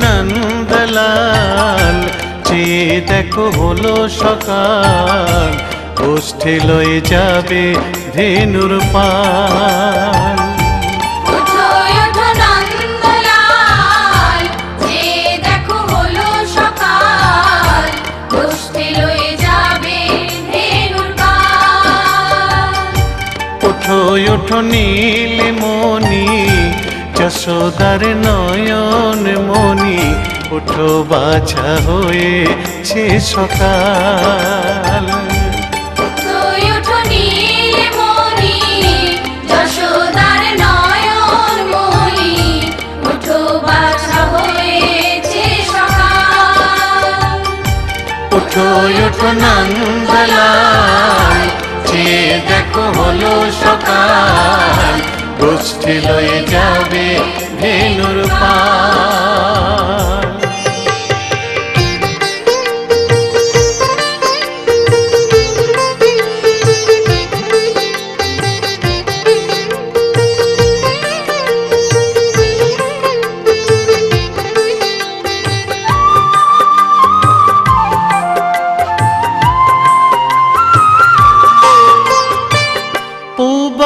নন্দলাল, চেয়ে দেখো হলো সকাল, গোষ্ঠী লয়ে যাবে ধেনুর পাল। ওঠো নীলমণি, যশোদার নয়ন মণি, ওঠো বাছা হয়েছে সকাল। ওঠো নীলমণি, যশোদার নয়ন মণি, ওঠো বাছা হয়েছে সকাল। ওঠো নন্দলাল, চেয়ে দেখো হলো সকাল, গোষ্ঠী লয়ে যাবে ধেনুর পাল।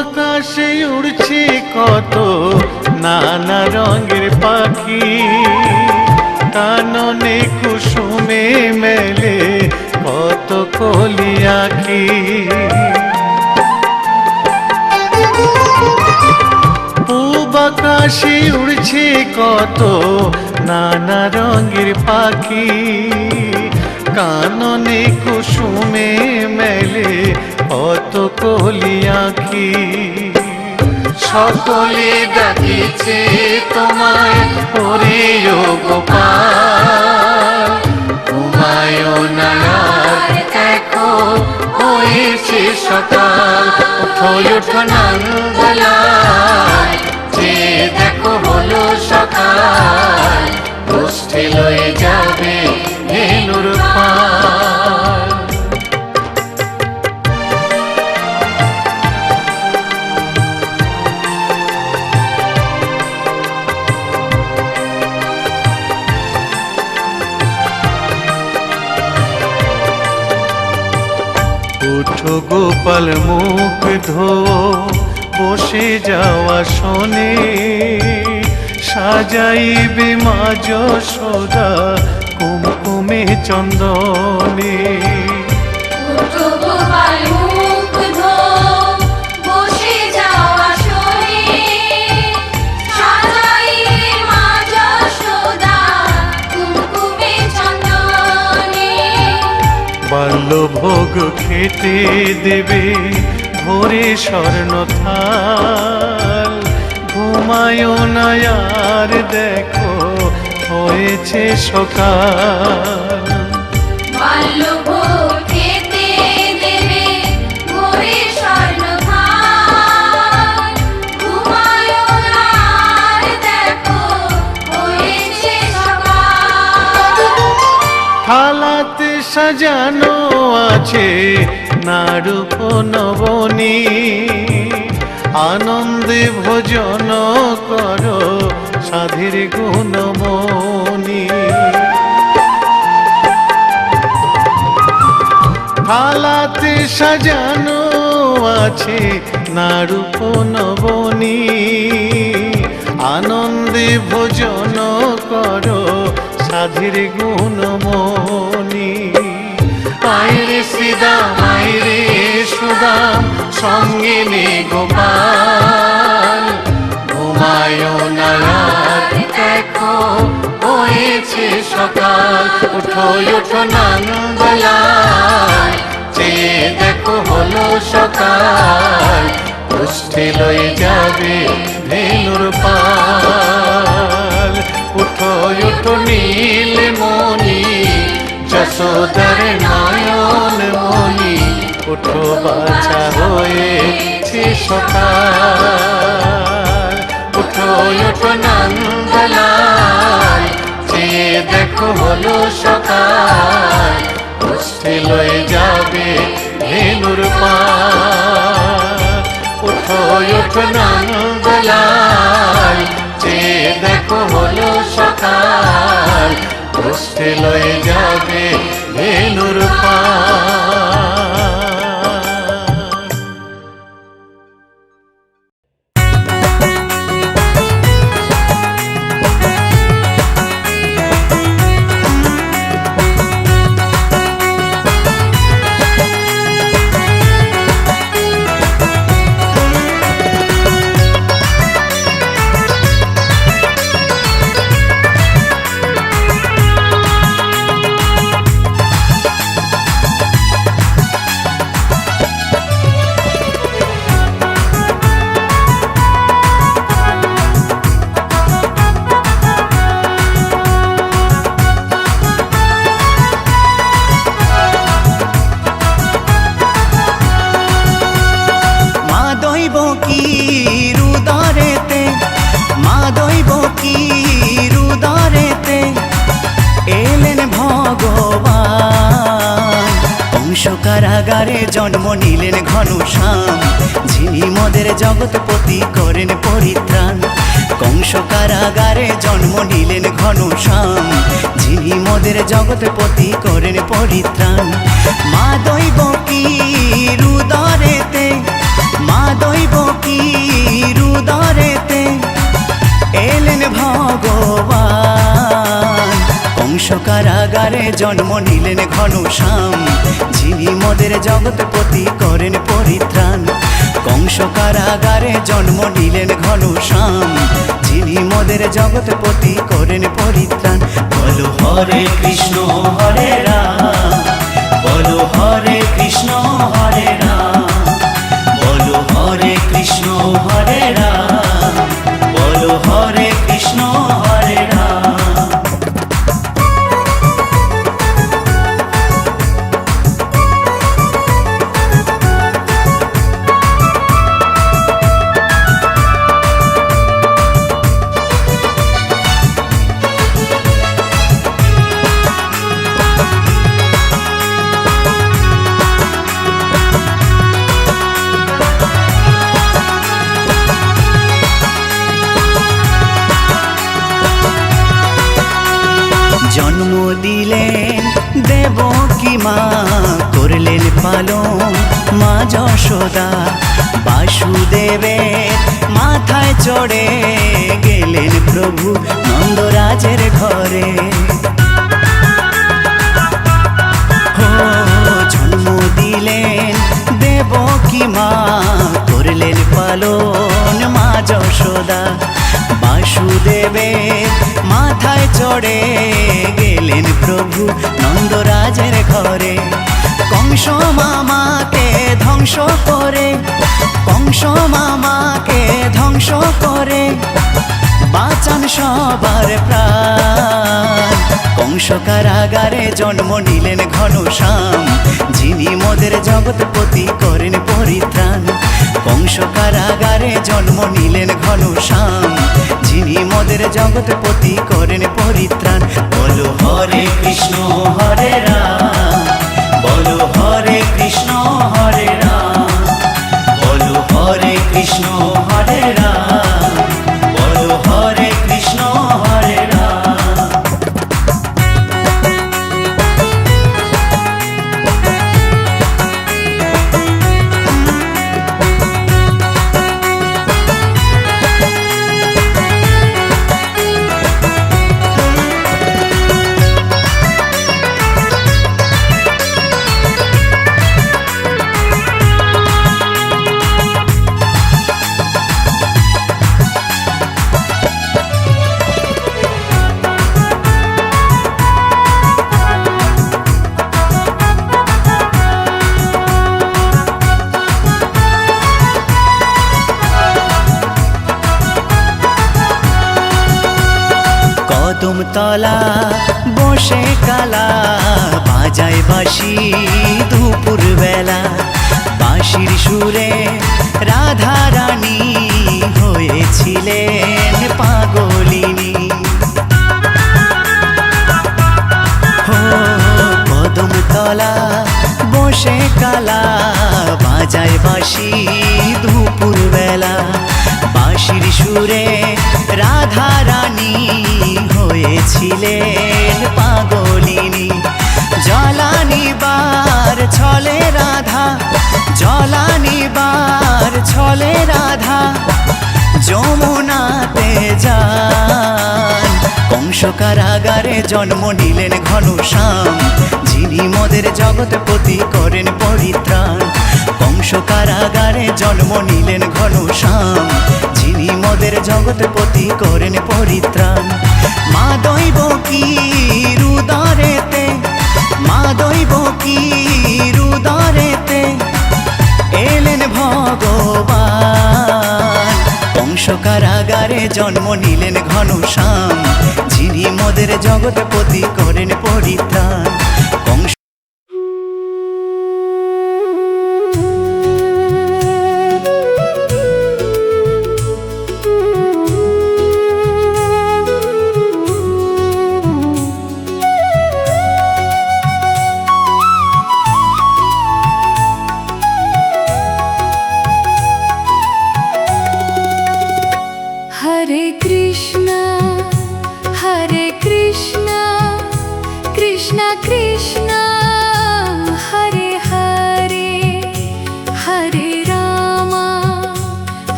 আকাশে উড়ছে কত নানা রঙের পাখি, কাননে কুসুমে মেলে কত কলি আঁখি। পূব আকাশে উড়ছে কত নানা রঙের পাখি, কাননে কুসুমে মেলে কত কলি আঁখি। সকলে ডাকিছে তোমায় ওরে ও গোপাল, ঘুমায়ো না আর দেখো হয়েছে সকাল। ওঠো নন্দলাল, চেয়ে দেখো হলো সকাল, গোষ্ঠী লয়ে যাবে ধেনুর পাল। ওঠো গোপাল মুখ ধো, বসে যাওয়া শোনে, সাজাইবে মা যশোদা কুমকুমে চন্দনে। বাল্যভোগ খেতে দেবে ভোরে স্বর্ণ থাল, ঘুমায়ো না আর দেখো হয়েছে সকাল। বাল্যভোগ খেতে দেবে ভোরে স্বর্ণ থাল, ঘুমায়ো না আর দেখো হয়েছে সকাল। থালাতে সাজানো আছে নারূপ নবনী, আনন্দে ভোজন করো সাধীর গুণমণি। থালাতে সাজানো আছে নারূপ নবনী, আনন্দে ভোজন করো সাধীর গুণমণি। আইরে শ্রীদাম আইরে সুদাম, সঙ্গে নে গোপাল, ঘুমায়ো না আর দেখো হয়েছে সকাল। ওঠো নন্দলাল, চেয়ে দেখো হলো সকাল, গোষ্ঠী লয়ে যাবে ধেনুর পাল। ওঠো নীলমণি, যশোদার নয়ন মণি, ওঠো বাছা হয়েছে সকাল। ওঠো নন্দলাল, চেয়ে দেখো হলো সকাল, গোষ্ঠী লয়ে যাবে ধেনুর পাল। ওঠো নন্দলাল, চেয়ে দেখো হলো সকাল, কষ্টে লয়ে যাবে ধেনুর পাল। কারাগারে জন্ম নিলেন ঘনশ্যাম, যিনি মদের জগৎপতি করেন পরিত্রাণ। কংস কারাগারে জন্ম নিলেন ঘনশ্যাম, যিনি মদের জগৎপতি করেন পরিত্রাণ। মা দৈব কি রুদরেতে, মা দৈব কি রুদরেতে এলেন ভগবান। কংস কারাগারে জন্ম নিলেন ঘনশ্যাম, যিনি মদের জগৎপতি করেন পরিত্রাণ। কংস কারাগারে জন্ম নিলেন ঘনশ্যাম, যিনি মদের জগৎপতি করেন পরিত্রাণ। বলো হরে কৃষ্ণ হরে রাম, বলো হরে কৃষ্ণ হরে রাম, বলো হরে কৃষ্ণ হরে রাম, বলো হরে কৃষ্ণ হরে রাম। জন্ম দিলেন দেবকী মা, করলেন পালন মা যশোদা। বাসুদেবের মাথায় চড়ে গেলেন প্রভু নন্দরাজের ঘরে। জন্ম দিলেন দেবকী মা, করলেন পালন মা যশোদা। বাসুদেবের মাথায় চড়ে গেলেন প্রভু নন্দরাজের ঘরে। কংস মামাকে ধ্বংস করে, কংস মামাকে ধ্বংস করে বাঁচান সবার প্রাণ। কংস কারাগারে জন্ম নিলেন ঘনশ্যাম, যিনি মদের জগৎপতি করেন পরিত্রাণ। কংস কারাগারে জন্ম নিলেন ঘনশ্যাম, যিনি মদের জগৎপতি করেন পরিত্রাণ। বলো হরে কৃষ্ণ হরে রাম, বলো হরে কৃষ্ণ হরে রাম, বলো হরে কৃষ্ণ হরে রাম, বলো হরে কৃষ্ণ হরে রাম। কদমতলা বসে কালা বাজায় বাঁশি দুপুর বেলা। বাঁশির সুরে রাধা রানী হয়েছিলেন পাগলিনী। কদমতলা বসে কালা বাজায় বাঁশি দুপুর বেলা। বাঁশির সুরে রাধা রানী হয়েছিলেন যান কংস কারাগারে জন্ম নিলেন ঘনশ্যাম যিনি মদের জগৎপতি করেন পরিত্রাণ কংস কারাগারে জন্ম নিলেন ঘনশ্যাম যিনি মদের জগৎপতি করেন পরিত্রাণ মা দৈব কি রুদরেতে মা দৈব কি রুদরেতে এলেন ভগবান কংস কারাগারে জন্ম নিলেন ঘনশ্যাম যিনি মদের জগৎপতি করেন পরিত্রাণ